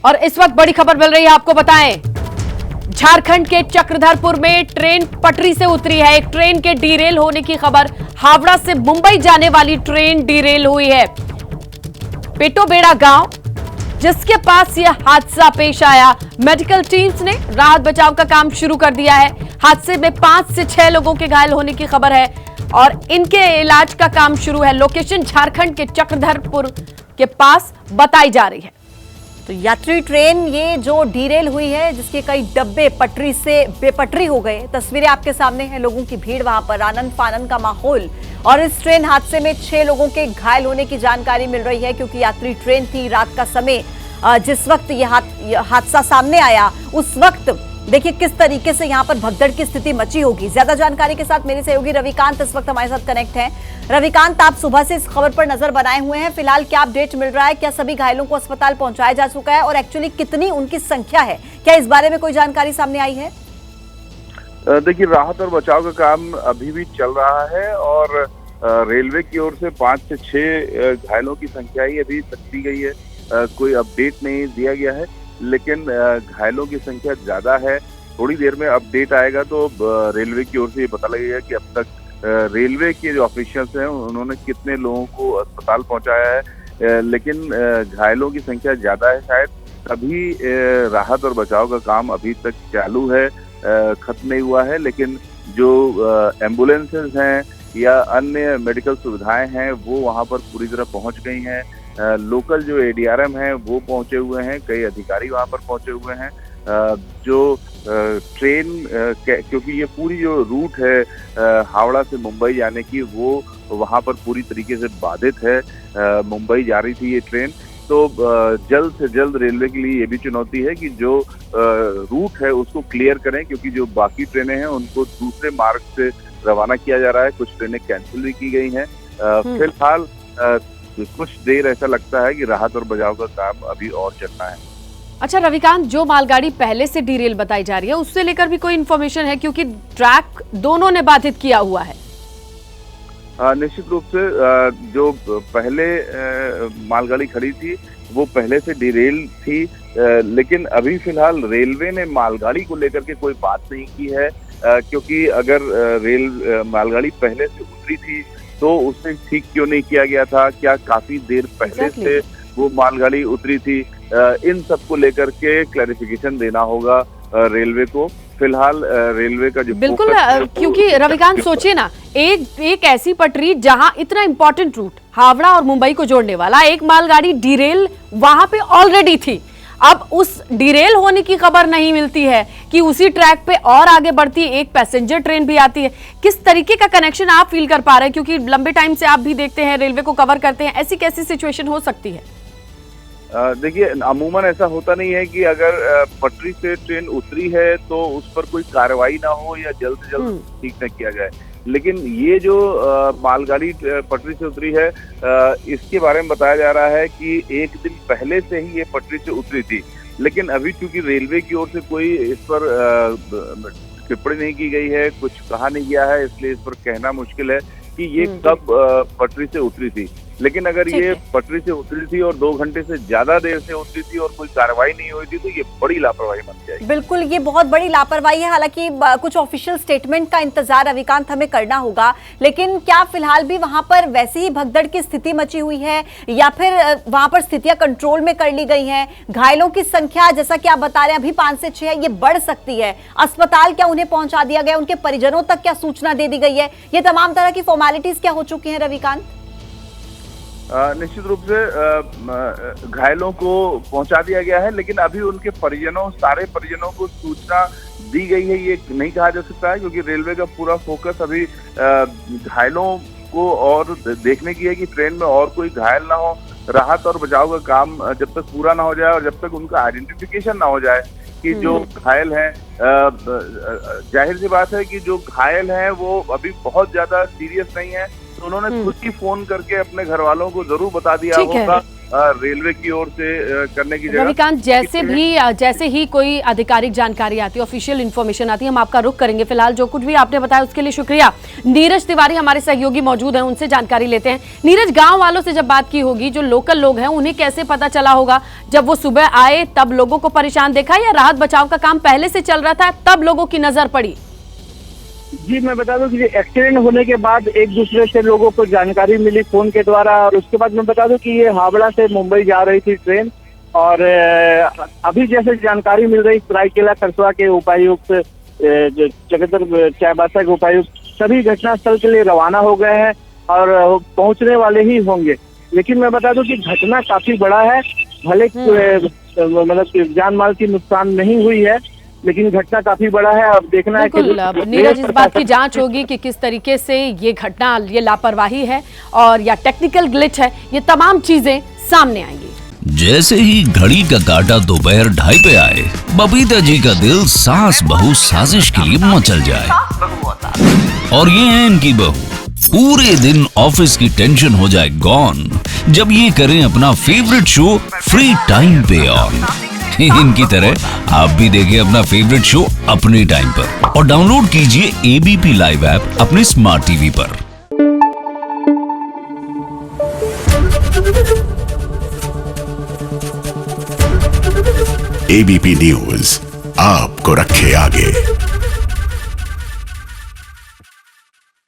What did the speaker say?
और इस वक्त बड़ी खबर मिल रही है, आपको बताएं, झारखंड के चक्रधरपुर में ट्रेन पटरी से उतरी है। एक ट्रेन के डीरेल होने की खबर। हावड़ा से मुंबई जाने वाली ट्रेन डीरेल हुई है। पेटोबेड़ा गांव जिसके पास यह हादसा पेश आया। मेडिकल टीम्स ने राहत बचाव का काम शुरू कर दिया है। हादसे में 5 से 6 लोगों के घायल होने की खबर है और इनके इलाज का काम शुरू है। लोकेशन झारखंड के चक्रधरपुर के पास बताई जा रही है। तो यात्री ट्रेन ये जो डीरेल हुई है, जिसके कई डब्बे पटरी से बेपटरी हो गए। तस्वीरें आपके सामने हैं, लोगों की भीड़, वहां पर आनंद फानन का माहौल। और इस ट्रेन हादसे में 6 लोगों के घायल होने की जानकारी मिल रही है, क्योंकि यात्री ट्रेन थी। रात का समय जिस वक्त यह हादसा सामने आया, उस वक्त देखिए किस तरीके से यहाँ पर भगदड़ की स्थिति मची होगी। ज्यादा जानकारी के साथ मेरे सहयोगी रविकांत इस वक्त हमारे साथ कनेक्ट हैं। रविकांत, आप सुबह से इस खबर पर नजर बनाए हुए हैं, फिलहाल क्या अपडेट मिल रहा है? क्या सभी घायलों को अस्पताल पहुंचाया जा चुका है और एक्चुअली कितनी उनकी संख्या है? क्या इस बारे में कोई जानकारी सामने आई है? देखिए, राहत और बचाव का काम अभी भी चल रहा है और रेलवे की ओर से 5 से 6 घायलों की संख्या ही अभी तक दी गई है। कोई अपडेट नहीं दिया गया है, लेकिन घायलों की संख्या ज्यादा है। थोड़ी देर में अपडेट आएगा तो रेलवे की ओर से ये पता लगेगा कि अब तक रेलवे के जो ऑफिशियल्स हैं उन्होंने कितने लोगों को अस्पताल पहुंचाया है। लेकिन घायलों की संख्या ज्यादा है, शायद तभी राहत और बचाव का काम अभी तक चालू है, खत्म नहीं हुआ है। लेकिन जो एम्बुलेंसेज हैं या अन्य मेडिकल सुविधाएं हैं वो वहां पर पूरी तरह पहुंच गई हैं। लोकल जो एडीआरएम हैं वो पहुंचे हुए हैं, कई अधिकारी वहां पर पहुंचे हुए हैं। जो ट्रेन क्योंकि ये पूरी जो रूट है हावड़ा से मुंबई जाने की, वो वहां पर पूरी तरीके से बाधित है। मुंबई जा रही थी ये ट्रेन, तो जल्द से जल्द रेलवे के लिए ये भी चुनौती है कि जो रूट है उसको क्लियर करें, क्योंकि जो बाकी ट्रेनें हैं उनको दूसरे मार्ग से रवाना किया जा रहा है। कुछ ट्रेनें कैंसिल भी की गई हैं। फिलहाल कुछ देर ऐसा लगता है कि राहत और बचाव का काम अभी और चलना है। अच्छा रविकांत, जो मालगाड़ी पहले से डीरेल बताई जा रही है उससे लेकर भी कोई इन्फॉर्मेशन है? क्योंकि ट्रैक दोनों ने बाधित किया हुआ है। निश्चित रूप से जो पहले मालगाड़ी खड़ी थी वो पहले से डीरेल थी, लेकिन अभी फिलहाल रेलवे ने मालगाड़ी को लेकर के कोई बात नहीं की है। क्योंकि अगर मालगाड़ी पहले से उतरी थी तो उसे ठीक क्यों नहीं किया गया था? क्या काफी देर पहले से वो मालगाड़ी उतरी थी? इन सब को लेकर के क्लैरिफिकेशन देना होगा रेलवे को। फिलहाल रेलवे का जो बिल्कुल, क्योंकि रविकांत सोचिए ना, एक ऐसी पटरी जहां इतना इंपॉर्टेंट रूट हावड़ा और मुंबई को जोड़ने वाला, एक मालगाड़ी डीरेल वहां पे ऑलरेडी थी। अब उस डीरेल होने की खबर नहीं मिलती है कि उसी ट्रैक पे और आगे बढ़ती एक पैसेंजर ट्रेन भी आती है। किस तरीके का कनेक्शन आप फील कर पा रहे हैं? क्योंकि लंबे टाइम से आप भी देखते हैं, रेलवे को कवर करते हैं, ऐसी कैसी सिचुएशन हो सकती है? देखिए, अमूमन ऐसा होता नहीं है कि अगर पटरी से ट्रेन उतरी है तो उस पर कोई कार्रवाई ना हो या जल्द से जल्द ठीक न किया जाए। लेकिन ये जो मालगाड़ी पटरी से उतरी है, इसके बारे में बताया जा रहा है कि एक दिन पहले से ही ये पटरी से उतरी थी। लेकिन अभी चूंकि रेलवे की ओर से कोई इस पर टिप्पणी नहीं की गई है, कुछ कहा नहीं गया है, इसलिए इस पर कहना मुश्किल है कि ये कब पटरी से उतरी थी। लेकिन अगर ये पटरी से उतरी थी और 2 घंटे से ज्यादा देर से उतरी थी और कोई कार्रवाई नहीं हुई थी तो ये बड़ी लापरवाही बन जाएगी। बिल्कुल, ये बहुत बड़ी लापरवाही है। हालांकि कुछ ऑफिशियल स्टेटमेंट का इंतजार रविकांत हमें करना होगा, लेकिन क्या फिलहाल भी वहां पर वैसे ही भगदड़ की स्थिति मची हुई है या फिर वहां पर स्थितियां कंट्रोल में कर ली गई हैं? घायलों की संख्या जैसा कि आप बता रहे हैं अभी 5 से 6 है, ये बढ़ सकती है। अस्पताल क्या उन्हें पहुंचा दिया गया? उनके परिजनों तक क्या सूचना दे दी गई है? ये तमाम तरह की फॉर्मेलिटीज क्या हो चुकी है रविकांत? निश्चित रूप से घायलों को पहुंचा दिया गया है, लेकिन अभी उनके सारे परिजनों को सूचना दी गई है ये नहीं कहा जा सकता है, क्योंकि रेलवे का पूरा फोकस अभी घायलों को और देखने की है कि ट्रेन में और कोई घायल ना हो। राहत और बचाव का काम जब तक पूरा ना हो जाए और जब तक उनका आइडेंटिफिकेशन ना हो जाए कि जो घायल हैं, जाहिर सी बात है कि जो घायल हैं वो अभी बहुत ज्यादा सीरियस नहीं है, तो उन्होंने खुद ही फोन करके अपने घर वालों को जरूर बता दिया होगा रेलवे की ओर से करने की जगह रविकांत, जैसे ही कोई आधिकारिक जानकारी आती है, ऑफिशियल इन्फॉर्मेशन आती है, हम आपका रुख करेंगे। फिलहाल जो कुछ भी आपने बताया उसके लिए शुक्रिया। नीरज तिवारी हमारे सहयोगी मौजूद हैं, उनसे जानकारी लेते हैं। नीरज, गांव वालों से जब बात की होगी, जो लोकल लोग हैं, उन्हें कैसे पता चला होगा? जब वो सुबह आए तब लोगों को परेशान देखा, या राहत बचाव का काम पहले से चल रहा था तब लोगों की नजर पड़ी? जी, मैं बता दूं कि एक्सीडेंट होने के बाद एक दूसरे से लोगों को जानकारी मिली फोन के द्वारा, और उसके बाद मैं बता दूं कि ये हावड़ा से मुंबई जा रही थी ट्रेन, और अभी जैसे जानकारी मिल रही, सरायकेला खरसुआ के उपायुक्त, चकधर चाईबासा के उपायुक्त सभी घटनास्थल के लिए रवाना हो गए हैं और पहुंचने वाले ही होंगे। लेकिन मैं बता दूं कि घटना काफी बड़ा है, भले मतलब जान माल की नुकसान नहीं हुई है, लेकिन घटना काफी बड़ा है। अब देखना है कि नीरज, इस बात की जांच होगी कि किस तरीके से ये घटना, ये लापरवाही है और या टेक्निकल ग्लिच है, ये तमाम चीजें सामने आएंगी। जैसे ही घड़ी का काटा दोपहर 2:30 पे आए, बबीता जी का दिल सास बहू साजिश के लिए मचल जाए। और ये है इनकी बहू, पूरे दिन ऑफिस की टेंशन हो जाए गॉन जब ये करें अपना फेवरेट शो फ्री टाइम पे ऑन। इनकी तरह आप भी देखिए अपना फेवरेट शो अपने टाइम पर और डाउनलोड कीजिए एबीपी लाइव ऐप अपने स्मार्ट टीवी पर। एबीपी न्यूज आपको रखे आगे।